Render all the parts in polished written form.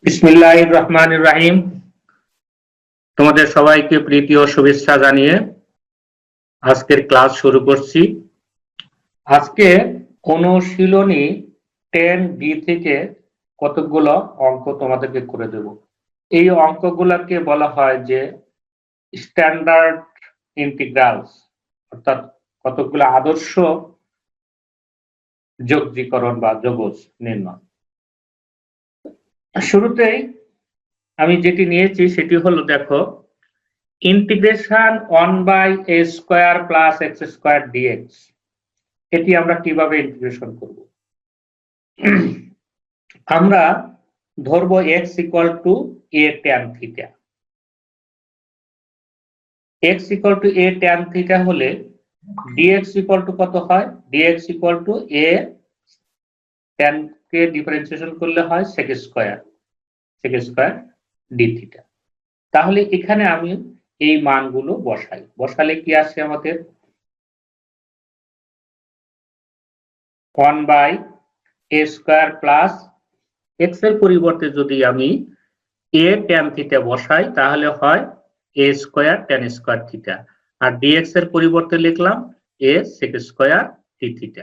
বিসমিল্লাহির রহমানির রহিম। তোমাদের সবাইকে প্রীতি ও শুভেচ্ছা জানিয়ে আজকের ক্লাস শুরু করছি। আজকে অনুশীলনী 10B থেকে কতগুলো অঙ্ক তোমাদেরকে করে দেব। এই অঙ্কগুলোকে বলা হয় যে স্ট্যান্ডার্ড ইন্টিগ্রালস, অর্থাৎ কতগুলো আদর্শ যোগজীকরণ বা যোগজ নির্ণয়। শুরুতেই আমি যেটি নিয়েছি সেটি হলো, দেখো, ইন্টিগ্রেশন 1/a² + x² dx। এটি আমরা কিভাবে ইন্টিগ্রেশন করব? আমরা ধরব x = a tan θ। x = a tan θ হলে dx কত হয়? dx = a tan K differentiation করলে হয় sec² dθ। তাহলে এখানে আমি এই মানগুলো বসালে কি আসে আমাদের? 1/a² প্লাস x এর পরিবর্তে যদি আমি a tan θ বসাই তাহলে হয় a² tan² θ, আর dx এর পরিবর্তে লিখলাম a sec² dθ।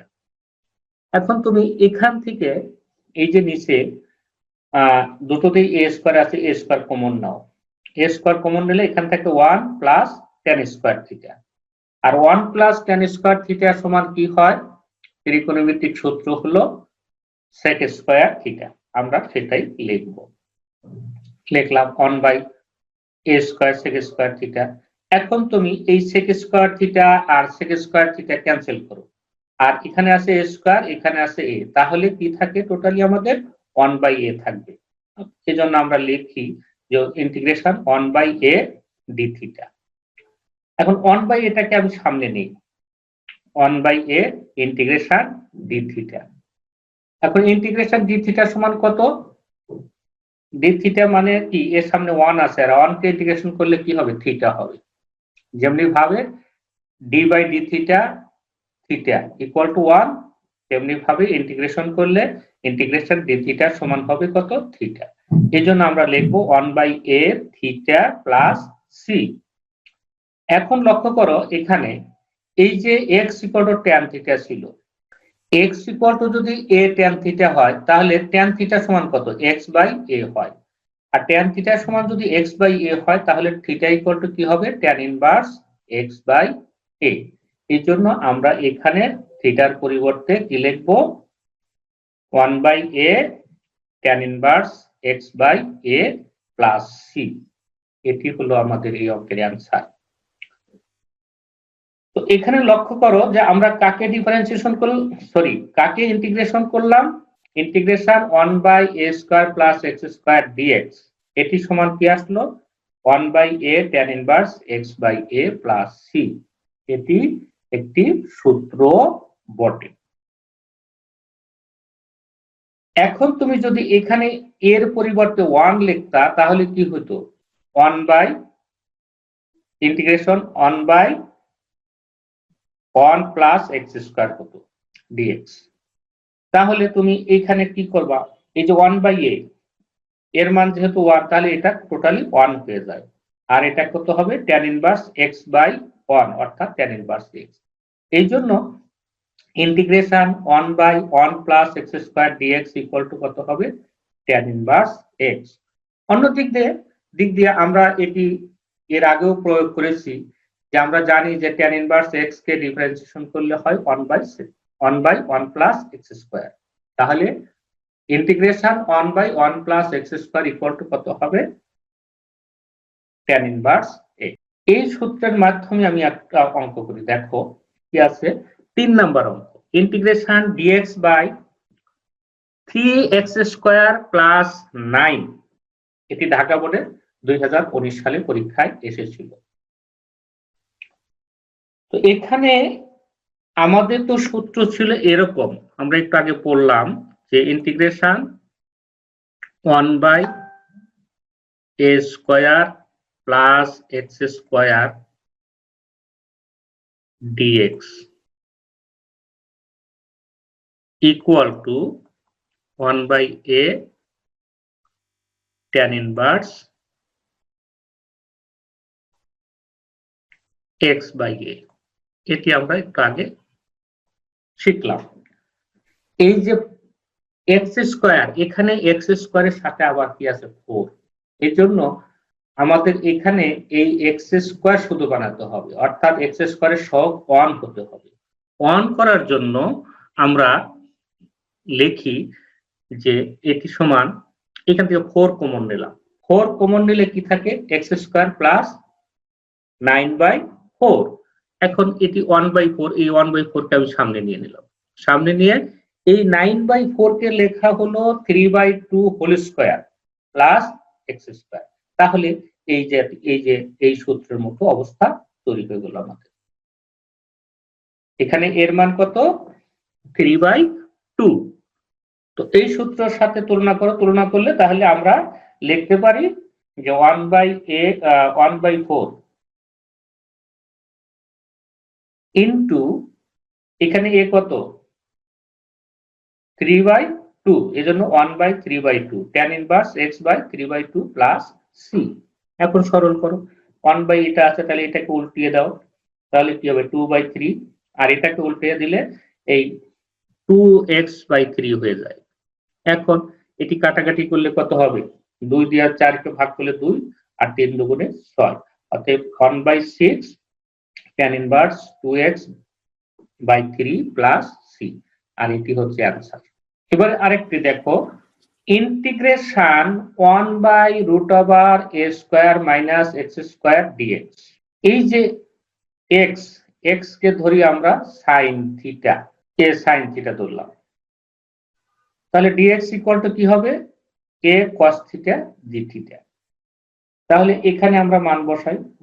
এখন তুমি এখান থেকে এই যে নিচে দুটোতেই a² আছে, a² কমন নাও। a² কমন নিলে এখান থেকে 1 প্লাস tan² θ, আর 1 প্লাস tan² θ সমান কি হয়? ত্রিকোণমিতিক সূত্র হলো sec² θ। আমরা সেটাই লিখলাম 1/a² sec² θ। এখন তুমি এই sec² θ আর sec² θ ক্যান্সেল করো, আর এখানে আছে a², এখানে আছে a, তাহলে কি থাকে? টোটালি আমাদের 1/a থাকবে। সেজন্য আমরা লিখি যে ইন্টিগ্রেশন 1/a dθ। এখন 1/a টাকে আমি সামনে নিই, 1/a ইন্টিগ্রেশন dθ। এখন ইন্টিগ্রেশন dθ সমান কত? dθ মানে কি? এর সামনে 1 আছে, আর 1 কে ইন্টিগ্রেশন করলে কি হবে? θ হবে। যেমনি ভাবে d/dθ θ = 1, তেমনি ভাবে ইন্টিগ্রেশন করলে ইন্টিগ্রেশন dθ সমান হবে কত? θ। এজন্য আমরা লিখব 1/a θ প্লাস c। এখন লক্ষ্য করো, এখানে এই যে x = tan θ ছিল, x = যদি a tan θ হয় তাহলে tan θ সমান কত? x/a হয়। আর tan θ সমান যদি x/a হয় তাহলে θ = কি হবে? tan inverse x/a। এই জন্য আমরা এখানে থিটার পরিবর্তে কি লিখব? 1/a tan inverse x/a plus c। এটি হলো আমাদের এই অঙ্কের অ্যান্সার। তো এখানে লক্ষ্য করো যে আমরা কাকে কাকে ইন্টিগ্রেশন করলাম? Integration 1/a² + x² dx। এটি সমান কি আসলো? 1/a tan inverse x/a plus c। এটি একটি সূত্র বটে। এখন তুমি যদি এখানে এর পরিবর্তে 1 লিখতা তাহলে কি হতো? ইন্টিগ্রেশন 1/1 প্লাস x² হতো dx। তাহলে তুমি এখানে কি করবা? এই যে 1/a এর মান যেহেতু 1, তাহলে এটা টোটালি 1 হয়ে যায়, আর এটা কত হবে? tan ইনভার্স x/1 অর্থাৎ tan ইনভার্স x। এই জন্য ইন্টিগ্রেশন 1/1 প্লাস x² dx = কত হবে? tan inverse x। অন্য দিক দিয়ে আমরা এটি এর আগেও প্রয়োগ করেছি যে আমরা জানি যে tan ইনভার্স x কে ডিফারেন্সিয়েশন করলে হয় 1/1 প্লাস x²। তাহলে ইন্টিগ্রেশন 1/1 প্লাস x² = কত হবে? tan inverse x। এই সূত্রের মাধ্যমে আমি একটা অঙ্ক করি। দেখো কি আছে? 3 নাম্বার অঙ্ক। Integration dx/3x² + 9। এটি ঢাকা বোর্ডে 2019 সালে পরীক্ষায় এসেছিল। তো এখানে আমাদের তো সূত্র ছিল এরকম, আমরা একটু আগে পড়লাম যে integration 1/a² plus x² dx = 1/a tan inverse x by a। এটি আমরা একটু আগে শিখলাম। এই যে x স্কয়ার, এখানে x স্কয়ারের সাথে আবার কি আছে 4, এই জন্য আমাদের এখানে এই x স্কয়ার শুধু বানাতে হবে, অর্থাৎ x স্কয়ারের সহগ 1 হতে হবে। 1 করার জন্য আমরা লিখি যে এটি সমান, এখান থেকে 4 কমন নিলাম, 4 কমন নিলে কি থাকে x স্কয়ার প্লাস 9/4। এখন এটি 1/4, এই 1/4 কে আমি সামনে নিয়ে নিলাম, সামনে নিয়ে এই 9/4 কে লেখা হলো 3/2 whole square plus x square. তাহলে এই সূত্রের মতো অবস্থা তৈরি হয়ে গেল আমাদের। এখানে এর মান কত 3/2। তো এই সূত্রের সাথে তুলনা করলে তাহলে আমরা লিখতে পারি যে 1/4 ইন্টু এখানে a কত 3/2, এজন্য 1/3/2 tan inverse x by 3/2 plus c। এখন সরল করো, 1 এটা আছে তাহলে এটাকে উল্টিয়ে দাও, তাহলে কি হবে 2/3, আর এটাকে উল্টিয়ে দিলে এই 2x/3 হয়ে যায়। এখন এটি কাটাকাটি করলে কত হবে, 2 দিয়ে 4 কে ভাগ করলে 2, আর 3 দুগুণে 6, অতএব 1/6 tan inverse 2x/3 plus c, আর এটি হচ্ছে অ্যানসার। এবারে আরেকটি দেখো, integration 1/√a square minus x square dx। এই যে x কে ধরি আমরা sin theta, a sin theta ধরলাম, তাহলে dx ইকুয়াল টু কি হবে a cos theta d theta. তাহলে এখানে আমরা মান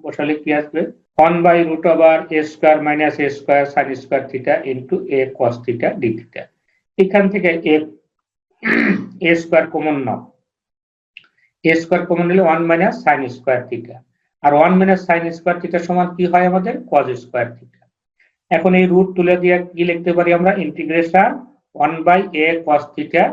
বসালে কি আসবে 1/√a square minus a square sin square theta into a cos theta d theta. এখান থেকে a square common now, a square common নিলে 1 মাইনাস sin স্কয়ার থিটা, আর 1 মাইনাস sin স্কয়ার থিটা সমান কি হয় আমাদের cos স্কয়ার থিটা। এখন এই root তুলে দিয়ে কি লিখতে পারি আমরা, integration 1/a cos theta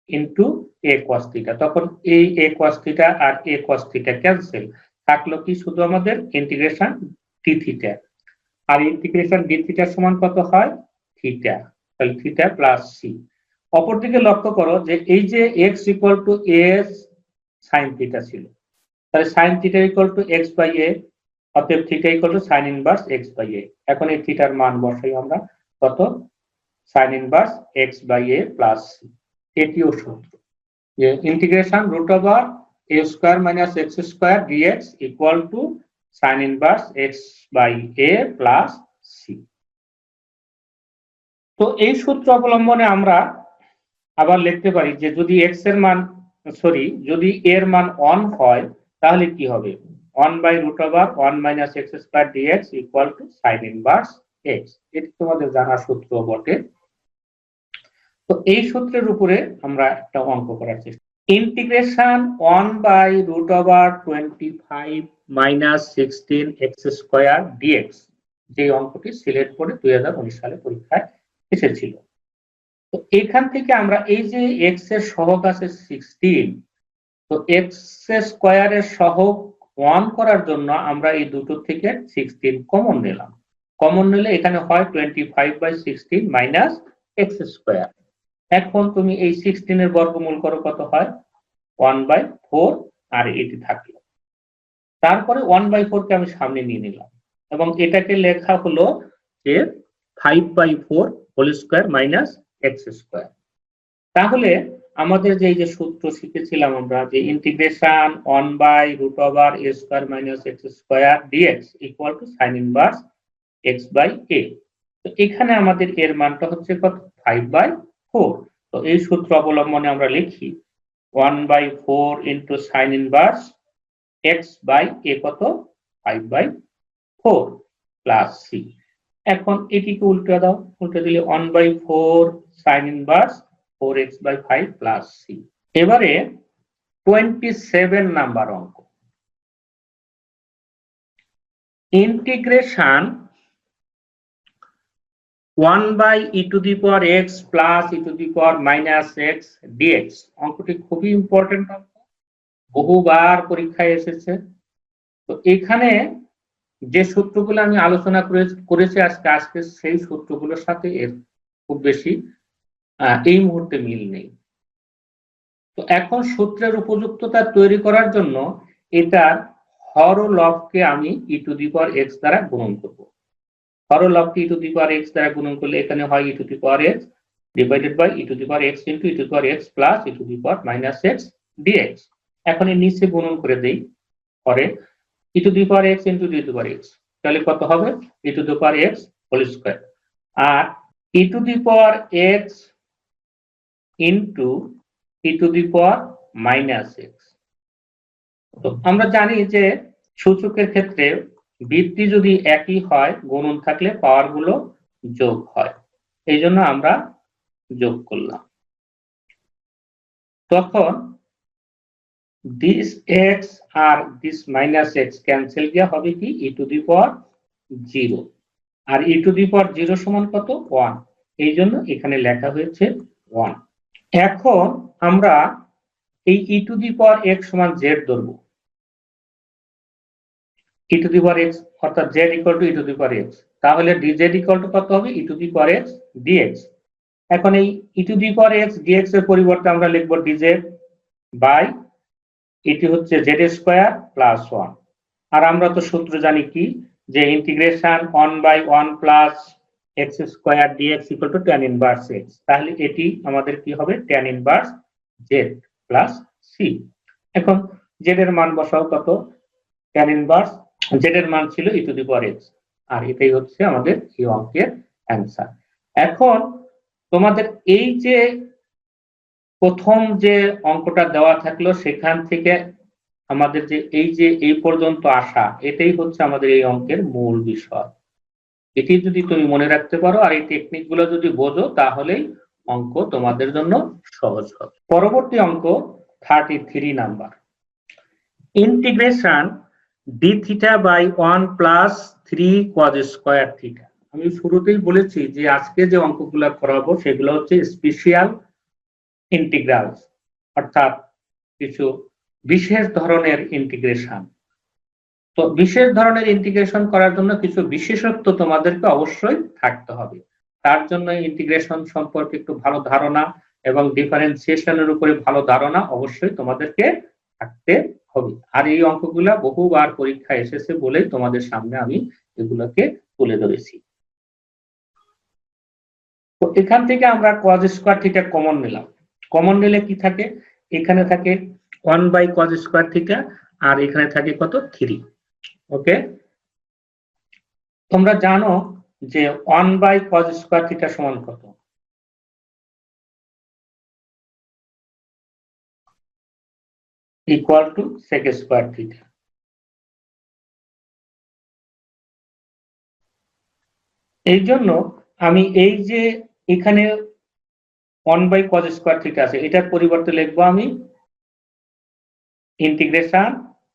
into a cos theta. তখন এই a cos থিটা আর a cos থিটা ক্যান্সেল, থাকলো কি শুধু আমাদের ইন্টিগ্রেশন d থিটা, আর ইন্টিগ্রেশন d থিটা সমান কত হয় থিটা, তাহলে থিটা প্লাস c। অপরদিকে লক্ষ্য করো যে এই যে x equal to a sin theta ছিল, তাহলে sin theta equal to x by a, অতএব theta equal to sin inverse x by a। এখন এই থিটার মান বসাই আমরা, কত sin inverse x by a plus c। এটিও সূত্র যে integration √a square minus x square dx equal to sin inverse x by a plus c। তো এই সূত্র অবলম্বনে আমরা আবার লিখতে পারি যে যদি যদি এর মান 1 হয় তাহলে কি হবে 1/√1 minus x square dx equal to sin inverse x। এটি তোমাদের জানা সূত্র বটে। তো এই সূত্রের উপরে আমরা একটা অঙ্ক করার চেষ্টা, integration 1/√25 minus 16x square dx, যে অঙ্কটি সিলেট করে 2019 সালে পরীক্ষায় এসেছিল। তো এখান থেকে আমরা এই যে x এর সহগ আছে 16, তো x স্কয়ারের সহগ 1 করার জন্য আমরা এই দুটো থেকে 16 কমন নিলাম, কমন নিলে এখানে হয় 25/16 মাইনাস x স্কয়ার। এখন তুমি এই 16 এর বর্গমূল করো, কত হয় 1/4, আর এটি থাকলো। তারপরে 1/4 কে আমি সামনে নিয়ে নিলাম এবং এটাকে লেখা হলো যে 5/4 whole square minus x square. তাহলে আমাদের যে সূত্র শিখেছিলাম আমরা, যে integration 1/√a square minus x square dx equal to sin inverse x by a। তো এখানে আমাদের এর মানটা হচ্ছে কত 5/4। তো এই সূত্র অবলম্বনে আমরা লিখি 1/4 into sin inverse x by a কত 5/4 প্লাস c। এখন এটিকে উল্টে দাও, উল্টে দিলে 1/4 sin inverse 4x/5 plus c। এবারে 27 নাম্বার অঙ্ক, integration 1/e⁻x plus e⁻− x dx। অঙ্কটি খুবই ইম্পর্টেন্ট অঙ্ক, বহুবার পরীক্ষায় এসেছে। তো এখানে যে সূত্রগুলো আমি আলোচনা করেছি আজকে সেই সূত্রগুলোর সাথে এর খুব বেশি এই মুহূর্তে মিল নেই। তো এখন সূত্রের উপযুক্ততা তৈরি করার জন্য এটার হর ও লবকে আমি ই টু দি পাওয়ার এক্স দ্বারা গুণন করব। হর ও লবকে ই টু দি পাওয়ার এক্স দ্বারা গুণন করলে এখানে হয় e to the power x divided by e to the power x into e to the power x plus e to the power minus x dx. এখন এর নিচে গুণন করে দেই, পরে e to the power x into e to the power x, তাহলে কত হবে e to the power x whole square, আর e to the power x into e to the power minus x. তো আমরা জানি যে সূচকের ক্ষেত্রে বৃত্তি যদি একই হয় গুণন থাকলে পাওয়ার গুলো যোগ হয়, এই জন্য আমরা যোগ করলাম। তখন দিস এক্স আর দিস মাইনাস এক্স ক্যান্সেল গিয়া হবে কি ই to the power 0, R e to the পাওয়ার 0 সমান কত 1, এই জন্য এখানে লেখা হয়েছে 1। এখন আমরা এই e to the power x সমান জেড ধরবো, e to the power x অর্থাৎ z equal to e to the power x, তাহলে ডিজেড ইকুয়াল টু কত হবে e to the power x dx. এখন এই e to the power x dx এর পরিবর্তে আমরা লিখবো ডিজেড বাই এটি হচ্ছে জেড স্কয়ার প্লাস 1, আর আমরা তো সূত্র জানি কি যে integration 1/1 plus x square dx equal to tan inverse x, তাহলে এটি আমাদের কি হবে tan inverse z plus c. এখন জেড এর মান বসাও কত, tan ইনভার্স জেড এর মান ছিল ই টু দি পাওয়ার এক্স, আর এটাই হচ্ছে আমাদের এই অঙ্কের অ্যান্সার। এখন তোমাদের এই যে প্রথম যে অঙ্কটা দেওয়া থাকলো সেখান থেকে আমাদের যে এই পর্যন্ত আসা, এটাই হচ্ছে আমাদের এই অঙ্কের মূল বিষয়। এটি যদি তুমি মনে রাখতে পারো আর এই টেকনিক গুলো যদি বোঝো তাহলেই অঙ্ক তোমাদের জন্য সহজ হবে। পরবর্তী অঙ্ক 33 number, integration d theta by 1 plus 3 cos square theta. আমি শুরুতেই বলেছি যে আজকে যে অঙ্কগুলো করাবো সেগুলো হচ্ছে স্পেশাল ইন্টিগ্রাল, অর্থাৎ কিছু বিশেষ ধরনের ইন্টিগ্রেশন। তো বিশেষ ধরনের ইন্টিগ্রেশন করার জন্য কিছু বিশেষত্ব তোমাদেরকে অবশ্যই থাকতে হবে। তার জন্য ইন্টিগ্রেশন সম্পর্কে একটু ভালো ধারণা এবং ডিফারেন্সিয়েশনের উপরে ভালো ধারণা অবশ্যই তোমাদেরকে থাকতে হবে। আর এই অঙ্কগুলা বহুবার পরীক্ষায় এসেছে বলেই তোমাদের সামনে আমি এগুলোকে তুলে ধরেছি। তো এখান থেকে আমরা কজ স্কয়ার থিটা কমন নিলাম, কমন নিলে কি থাকে, এখানে থাকে 1/cos স্কয়ার থিটা আর এখানে থাকে কত 3। ওকে, তোমরা জানো যে 1/cos স্কয়ার থিটা সমান কত, equal to sec square theta. এই জন্য আমি এই যে এখানে 1/cos স্কয়ার থিটা আছে এটার পরিবর্তে লিখবো আমি integration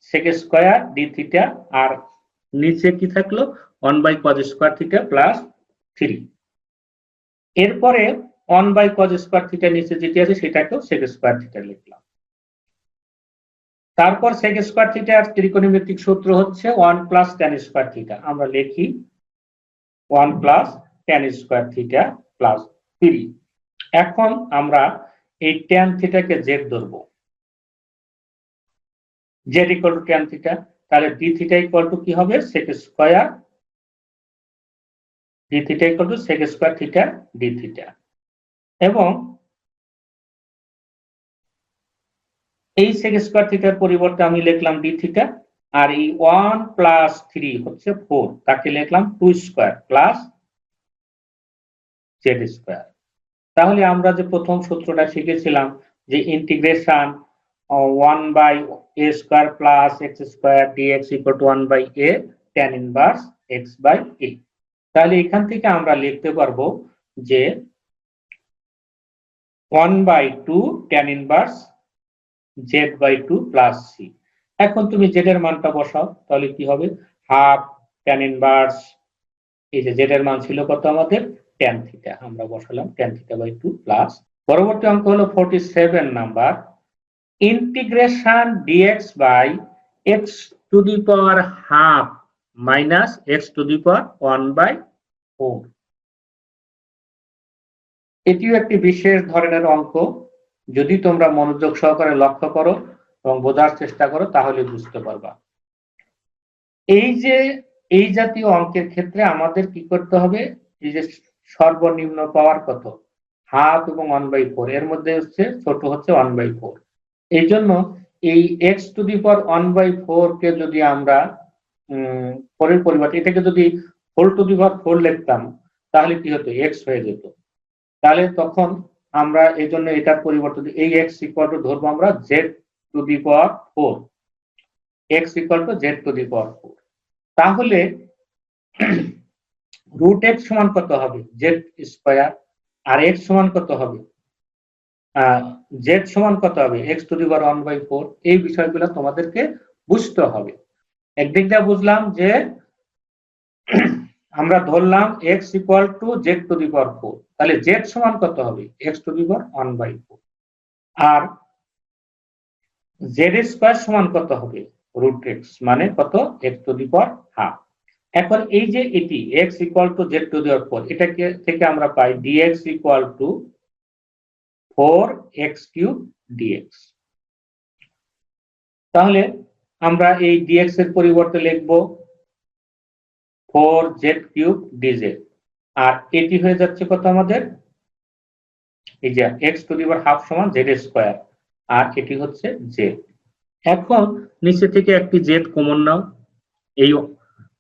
sec square d theta, আর নিচে কি থাকলো 1/cos স্কয়ার থিটা প্লাস 3। এরপরে 1/cos স্কয়ার থিটা নিচে যেটি আছে সেটাকেও sec স্কয়ার থিটা লিখলাম। তারপর sec স্কয়ার থিটার ত্রিকোণমিতিক সূত্র হচ্ছে 1 প্লাস tan স্কয়ার থিটা, আমরা লিখি 1 plus tan square theta plus 3। এখন আমরা এই tan থিটাকে জেড ধরবো, Z equal to tan theta, তাহলে ডি থিটা ইকুয়াল টু কি হবে sec square, d theta equal two sec square theta D theta. এবং এই sec স্কয়ার থিটার পরিবর্তে আমি লিখলাম ডি থিটা, আর এই 1 প্লাস 3 হচ্ছে 4, তাকে লিখলাম 2 স্কয়ার প্লাস জেড স্কয়ার। তাহলে আমরা যে প্রথম সূত্রটা শিখেছিলাম যে integration 1/a square plus x square dx equal to 1/a tan inverse x/a, তাহলে এখান থেকে আমরা লিখতে পারবো যে 1/2 tan inverse z/2 plus c। এখন তুমি z এর মানটা বসাও, তাহলে কি হবে হাফ tan ইনভার্স, এই যে z এর মান ছিল কত আমাদের tan থিটা, আমরা বসালাম tan থিটা/2 প্লাস। পরবর্তী অঙ্ক হলো 47 number, integration dx by x to the power half minus x to the power 1/4। এটিও একটি বিশেষ ধরনের অঙ্ক। যদি তোমরা মনোযোগ সহকারে লক্ষ্য করো এবং বোঝার চেষ্টা করো তাহলে বুঝতে পারবা। এই জাতীয় অঙ্কের ক্ষেত্রে আমাদের কি করতে হবে, এই যে সর্বনিম্ন পাওয়ার কত, হাফ এবং 1/4, এর মধ্যে হচ্ছে ছোট হচ্ছে 1/4। এই জন্য এই এক্স টু দি পাওয়ার 1/4 কে যদি আমরা পরের পরিবর্তে এটাকে যদি হোল টু দি পাওয়ার 4 লিখতাম তাহলে কি হতো, এক্স হয়ে যেত। তাহলে তখন আমরা এই জন্য এটার পরিবর্তে এই এক্স ইকুয়াল টু ধরবো আমরা z to the power 4, x equal to z to the power 4। তাহলে রুট এক্স সমান কত হবে, জেড স্কয়ার, আর এক্স সমান কত হবে, জেড সমান কত হবে, এক্স টু দি পাওয়ার 1/4। এই বিষয়গুলো তোমাদেরকে বুঝতে হবে। একদিক দিয়ে বুঝলাম যে আমরা ধরলাম x equal to z to the power 4, তাহলে জেড সমান কত হবে, এক্স টু দি পাওয়ার 1/4, আর জেড স্কয়ার সমান কত হবে, রুট এক্স মানে কত, x to the power half. এখন এই যে এটি x equal to z to the power 4, এটাকে থেকে আমরা পাই dx equal to 4x³ dx। তাহলে আমরা এই dx এর পরিবর্তে লিখব 4z³ dz, আর এটি হয়ে যাচ্ছে কত আমাদের, এই যে x to the power half সমান z স্কয়ার, আর এটি হচ্ছে z। এখন নিচে থেকে একটি z কমন নাও, এই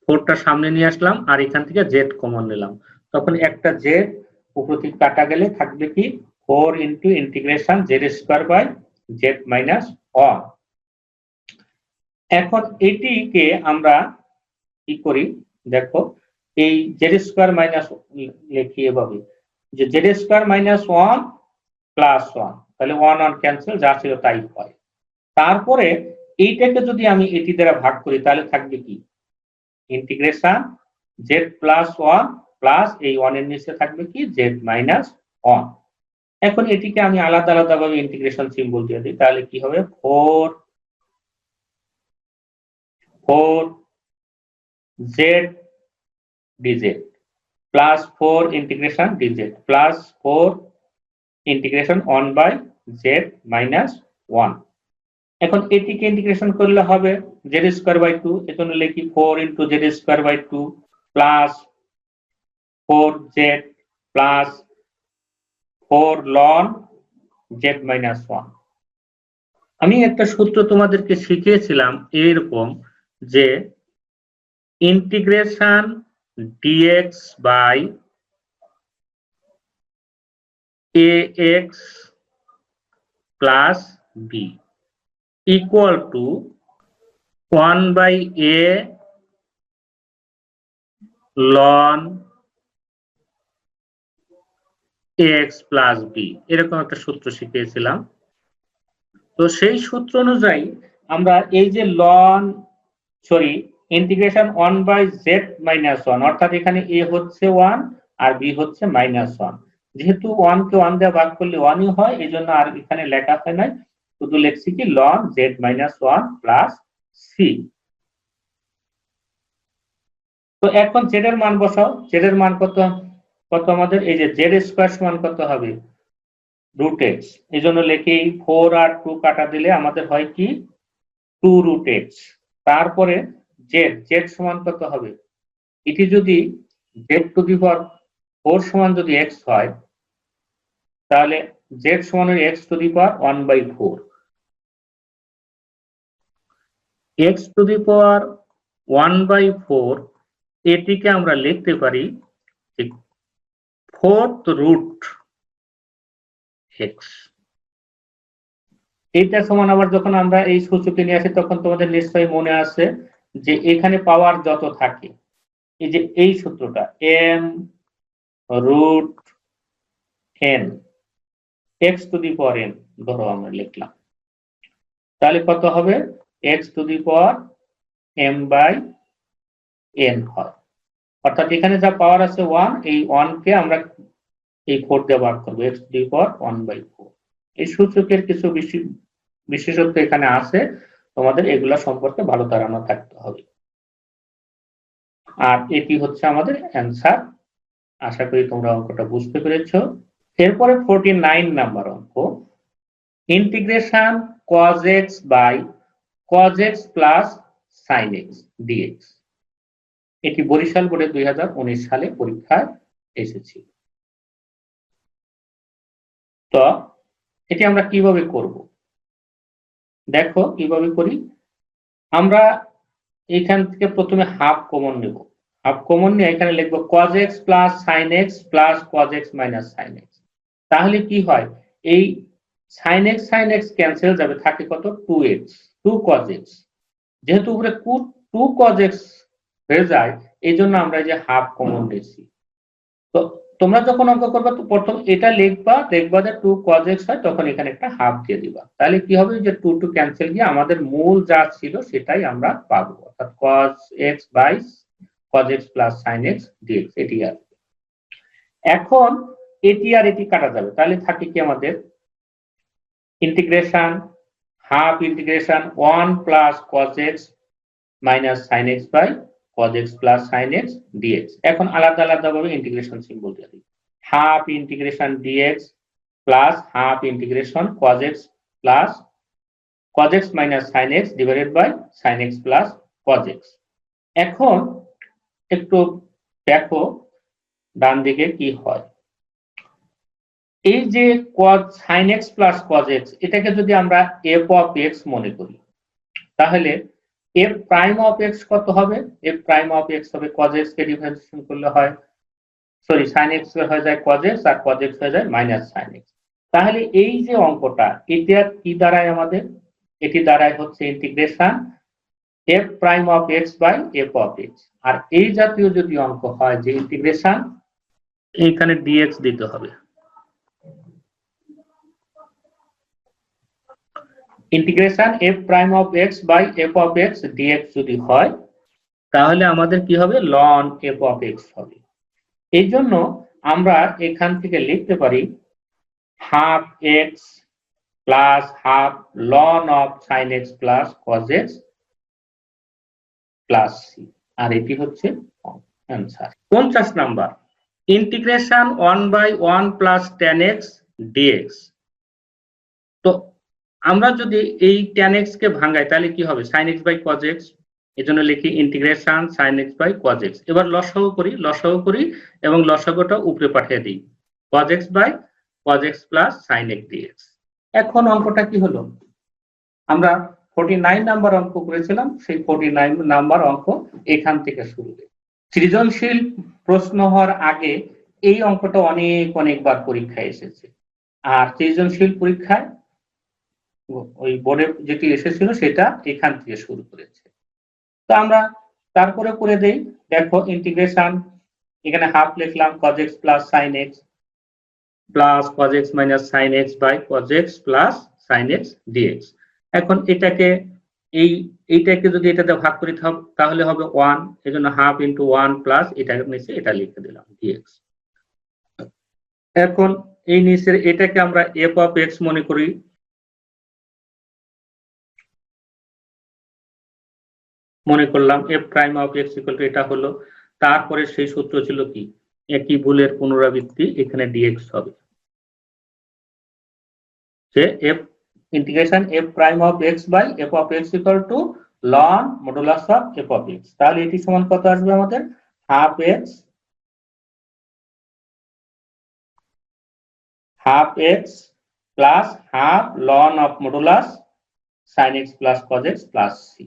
4টা সামনে নিয়ে আসলাম আর এখান থেকে z কমন নিলাম, তখন একটা z উপর থেকে কাটা গেলে থাকবে কি 4 into integration z square by z minus 1। এখন এটিকে আমরা কি করি দেখো, এই জেড স্কয়ার মাইনাস লিখি এভাবে যে জেড স্কয়ার মাইনাস 1 প্লাস 1, তাহলে 1 1 ক্যান্সেল, যা ছিল তাই হয়। তারপরে এইটাকে যদি আমি এটি দ্বারা ভাগ করি তাহলে থাকবে কি ইন্টিগ্রেশন জেড প্লাস 1 প্লাস এই 1 এর নিচে থাকবে কি জেড মাইনাস 1। এখন এটিকে আমি আলাদা আলাদা ভাবে ইন্টিগ্রেশন সিম্বল দিয়ে দিই, তাহলে কি হবে 4 z dz plus 4 integration dz plus 4 integration 1/z minus 1। এখন এটিকে ইন্টিগ্রেশন করলে হবে z স্কয়ার বাই 2, এজন্য লিখি 4 into z square by 2 plus 4z plus 4 ln z minus 1। আমি একটা সূত্র তোমাদেরকে শিখিয়েছিলাম এরকম যে integration dx by ax plus b equal to 1/a ln ax plus b, এরকম একটা সূত্র শিখিয়েছিলাম। তো সেই সূত্র অনুযায়ী আমরা এই যে ইন্টিগ্রেশন 1/z মাইনাস 1, অর্থাৎ এখানে a হচ্ছে 1 আর b হচ্ছে মাইনাস 1, যেহেতু 1 কে 1 দিয়ে ভাগ করলে 1ই হয়, এই জন্য আর এখানে লেখা হয় নাই, শুধু লিখছি কি ln z minus 1 plus c। তো এখন z এর মান বসাও, z এর মান কত আমাদের, এই যে z স্কয়ার সমান কত হবে রুট এক্স, এই জন্য লিখি 4 আর 2 কাটা দিলে আমাদের হয় কি 2 রুট এক্স। তারপরে z সমান কত হবে, এটি যদি z টু দি পাওয়ার 4 সমান যদি x হয় তাহলে z সমান x to the power 1/4। x to the power 1/4 এটিকে আমরা লিখতে পারি 4th রুট x। এইটা সমান আবার যখন আমরা এই সূত্রটি নিয়ে আসি তখন তোমাদের নিশ্চয়ই মনে আছে যে এখানে পাওয়ার যত থাকে, এই যে এই সূত্রটা m root n x to the power n ধরো আমরা লিখলাম, তাহলে কত হবে x to the power m/n হয়। অর্থাৎ এখানে যা পাওয়ার আছে 1, এই 1 কে আমরা এই 4 দিয়ে ভাগ করব, x টু দি পাওয়ার 1/4। এই সূচকের কিছু বিশেষত্ব এখানে আছে, তোমাদের এগুলা সম্পর্কে ভালো ধারণা থাকতে হবে। আর এটি হচ্ছে আমাদের অ্যান্সার। আশা করি তোমরা অঙ্কটা বুঝতে পেরেছো। এরপরে 49 নাম্বার অঙ্ক, integration cos x by cos x plus sin x dx। এটি বরিশাল বোর্ডে 2019 সালে পরীক্ষায় এসেছিল। তো এটি আমরা কিভাবে করব, দেখো কিভাবে করি। আমরা এখান থেকে প্রথমে হাফ কমন নেব। হাফ কমন নিয়ে এখানে লিখবো cos x plus sin x plus cos x minus sin x। তাহলে কি হয়, এই sin x ক্যান্সেল যাবে, থাকে কত 2x 2 cos x। যেহেতু উপরে 2 cos x হয়ে যায়, এই জন্য আমরা যে হাফ কমন নিয়েছি। তো তোমরা যখন অঙ্ক করবে তো প্রথম এটা লিখবা, দেখবা যে 2 cos x হয়, তখন এখানে একটা হাফ দিয়ে দিবা। তাহলে কি হবে, যে 2 টু ক্যান্সেল গিয়ে আমাদের মূল যা ছিল সেটাই আমরা পাবো, অর্থাৎ cos x by cos x plus sin x dx এটি আসবে। এখন এটি আর এটি কাটা যাবে, তাহলে থাকে কি আমাদের integration half integration 1 plus cos x minus sin x by cos x plus sin x dx। এখন আলাদা আলাদা ভাবে ইন্টিগ্রেশন সিম্বল দিয়ে দিই, half integration dx plus half integration cos x plus cos x minus sin x divided by sin x plus cos x। এখন একটু দেখো ডান দিকে কি হয়। এই যে sin x plus cos x, এটাকে যদি আমরা f of x মনে করি, তাহলে f প্রাইম অফ x কত হবে, f প্রাইম অফ x হবে cos x কে ডিফারেন্সিয়েশন করলে হয়, সরি sin x হয়ে যায় cos x আর cos x হয়ে যায় মাইনাস sin x। তাহলে এই যে অঙ্কটা, এটা কি দাঁড়ায় আমাদের, এটি দাঁড়ায় হচ্ছে integration f prime of x by f of x। আর এই জাতীয় যদি অঙ্ক হয় যে ইন্টিগ্রেশন, এইখানে dx দিতে হবে। Integration f prime of x by f of x dx যদি হয়, তাহলে আমাদের কি হবে, ln f অফ x হবে। এই জন্য আমরা এখান থেকে লিখতে পারি half x plus half ln of sin x plus cos x plus c। আর এটি হচ্ছে answer. 50 number, integration 1 by 1 plus tan x dx। তো আমরা যদি এই tan x কে ভাঙাই, তাহলে কি হবে, sin x by cos x। এজন্য লিখি integration sin x by cos x। এবার লসাগু করি এবং লসাগুটা উপরে পাঠিয়ে দিই, cos x by cos x plus sin x dx। এখন অঙ্কটা কি হলো, আমরা 49 নাম্বার অঙ্ক করেছিলাম, সেই 49 নাম্বার অঙ্ক এখান থেকে শুরু হবে। সৃজনশীল প্রশ্ন হওয়ার আগে এই অঙ্কটা অনেকবার পরীক্ষায় এসেছে, আর সৃজনশীল পরীক্ষায় ওই বোর্ডে যেটি এসেছিল সেটা এখান থেকে শুরু করেছে। তো আমরা তারপরে করে দেই, দেখো ইন্টিগ্রেশন, এখানে হাফ লিখলাম cos x plus sin x plus cos x minus sin x by cos x plus sin x dx। এখন এটাকে এইটাকে যদি এটাতে ভাগ করি তাহলে হবে 1, এজন্য হাফ ইন্টু 1 প্লাস এটা নিচে এটা লিখে দিলাম dx। এখন এই নিচের এটাকে আমরা f অফ x মনে করি, মনে করলাম f prime of x equal two এটা হলো। তারপরে সেই সূত্র ছিল কি, একই ভুলের পুনরাবৃত্তি, এখানে dx হবে, যে f integration f prime of x by f of x equal to ln modulus of f of x। তাহলে এটি সমান কত আসবে আমাদের, half x plus half ln of modulus sin x plus cos x plus c।